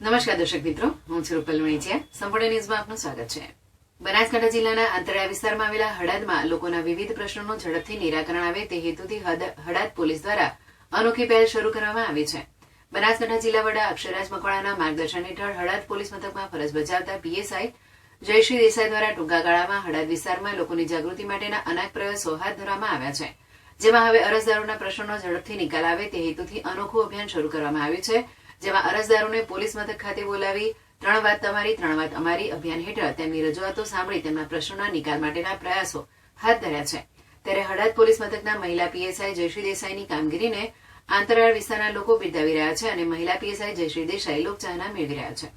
નમસ્કાર દર્શક મિત્રો, હું છું રૂપલ વણિચિયા. સંપૂર્ણ ન્યૂઝમાં આપનું સ્વાગત છે. બનાસકાંઠા જિલ્લાના અંતરિયાળ વિસ્તારમાં આવેલા હળાદમાં લોકોના વિવિધ પ્રશ્નોનું ઝડપથી નિરાકરણ આવે તે હેતુથી હળાદ પોલીસ દ્વારા અનોખી પહેલ શરૂ કરવામાં આવી છે. બનાસકાંઠા જિલ્લા વડા અક્ષરરાજ મકવાણાના માર્ગદર્શન હેઠળ હળાદ પોલીસ મથકમાં ફરજ બજાવતા પીએસઆઈ જયશ્રી દેસાઈ દ્વારા ટૂંકા ગાળામાં હળાદ વિસ્તારમાં લોકોની જાગૃતિ માટેના અનેક પ્રયાસો હાથ ધરવામાં આવ્યા છે. જેમાં હવે અરજદારોના પ્રશ્નોનો ઝડપથી નિકાલ આવે તે હેતુથી અનોખું અભિયાન શરૂ કરવામાં આવ્યું છે. જેમાં અરજદારોને પોલીસ મથક ખાતે બોલાવી 3 વાત તમારી 3 વાત અમારી અભિયાન હેઠળ તેમની રજૂઆતો સાંભળી તેમના પ્રશ્નોના નિકાલ માટેના પ્રયાસો હાથ ધર્યા છે. ત્યારે હળાદ પોલીસ મથકના મહિલા પીએસઆઈ જયશ્રી દેસાઈની કામગીરીને આંતરિયાળ વિસ્તારના લોકો બિરદાવી રહ્યા છે અને મહિલા પીએસઆઈ જયશ્રી દેસાઈ લોકચાહના મેળવી રહ્યા છે.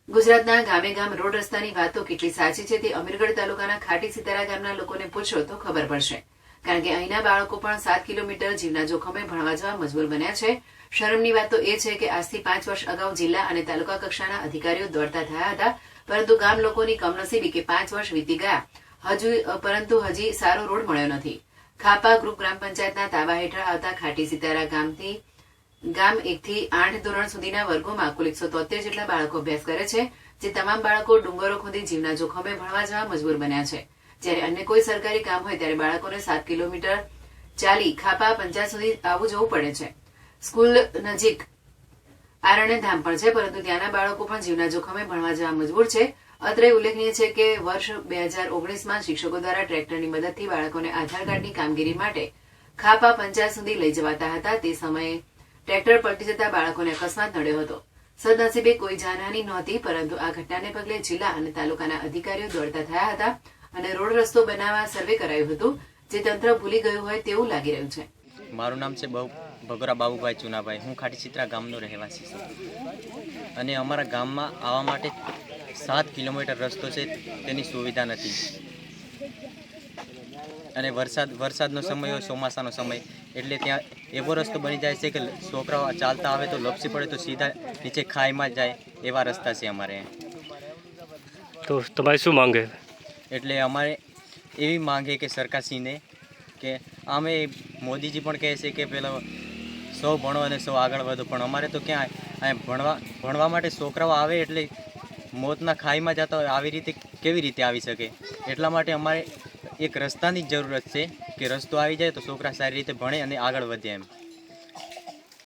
ગુજરાતના ગામે ગામ રોડ રસ્તાની વાતો કેટલી સાચી છે તે અમીરગઢ તાલુકાના ખાટી સીતારા ગામના લોકોને પૂછો તો ખબર પડશે. કારણ કે અહીંના બાળકો પણ 7 કિલોમીટર જીવના જોખમે ભણવા જવા મજબૂર બન્યા છે. શરમની વાત તો એ છે કે આજથી 5 વર્ષ અગાઉ જિલ્લા અને તાલુકા કક્ષાના અધિકારીઓ દોડતા થયા હતા, પરંતુ ગામ લોકોની કમનસીબી કે 5 વર્ષ વીતી ગયા પરંતુ હજી સારો રોડ મળ્યો નથી. ખાપા ગ્રુપ ગ્રામ પંચાયતના તાબા હેઠળ આવતા ખાટી સીતારા ગામ 1 થી 8 ધોરણ સુધીના વર્ગોમાં કુલ 173 જેટલા બાળકો અભ્યાસ કરે છે. જે તમામ બાળકો ડુંગરો ખોદી જીવના જોખમે ભણવા જવા મજબૂર બન્યા છે. જ્યારે અન્ય કોઈ સરકારી કામ હોય ત્યારે બાળકોને 7 કિલોમીટર ચાલી ખાપા પંચાયત સુધી આવવું જવું પડે છે. સ્કૂલ નજીક આરણ્ય ધામ પણ છે, પરંતુ ત્યાંના બાળકો પણ જીવના જોખમે ભણવા જવા મજબૂર છે. અત્રે ઉલ્લેખનીય છે કે વર્ષ 2019માં શિક્ષકો દ્વારા ટ્રેક્ટરની મદદથી બાળકોને આધાર કાર્ડની કામગીરી માટે ખાપા પંચાયત સુધી લઈ જવાતા હતા. તે સમયે ટ્રેક્ટર પલટી જતા બાળકોને અકસ્માત નડ્યો હતો. સદનસીબે કોઈ જાનહાની નહોતી, પરંતુ આ ઘટનાને પગલે જિલ્લા અને તાલુકાના અધિકારીઓ દોડતા થયા હતા અને રોડ રસ્તો બનાવવા સર્વે કરાયું હતું, જે તંત્ર ભૂલી ગયું હોય તેવું લાગી રહ્યું છે. મારું નામ છે ભગોરા બાબુભાઈ ચુનાભાઈ. હું ખાટી સીતરા ગામનો રહેવાસી છું અને અમારા ગામમાં આવવા માટે 7 કિલોમીટર રસ્તો છે, તેની સુવિધા નથી. અને વરસાદનો સમય હોય, ચોમાસાનો સમય, એટલે ત્યાં એવો રસ્તો બની જાય છે કે છોકરાઓ ચાલતા આવે તો લપસી પડે તો સીધા નીચે ખાઈમાં જાય એવા રસ્તા છે અમારે. તો તમારી શું માંગે? એટલે અમારે એવી માંગે કે સરકારશ્રીને કે અમે મોદીજી પણ કહે છે કે પેલો સૌ ભણો અને સૌ આગળ વધો, પણ અમારે તો ક્યાં ભણવા માટે છોકરાઓ આવે એટલે મોતના ખાઈમાં જતા હોય, આવી રીતે કેવી રીતે આવી શકે? એટલા માટે અમારે એક રસ્તાની જ જરૂરત છે કે રસ્તો આવી જાય તો છોકરા સારી રીતે ભણે અને આગળ વધે એમ.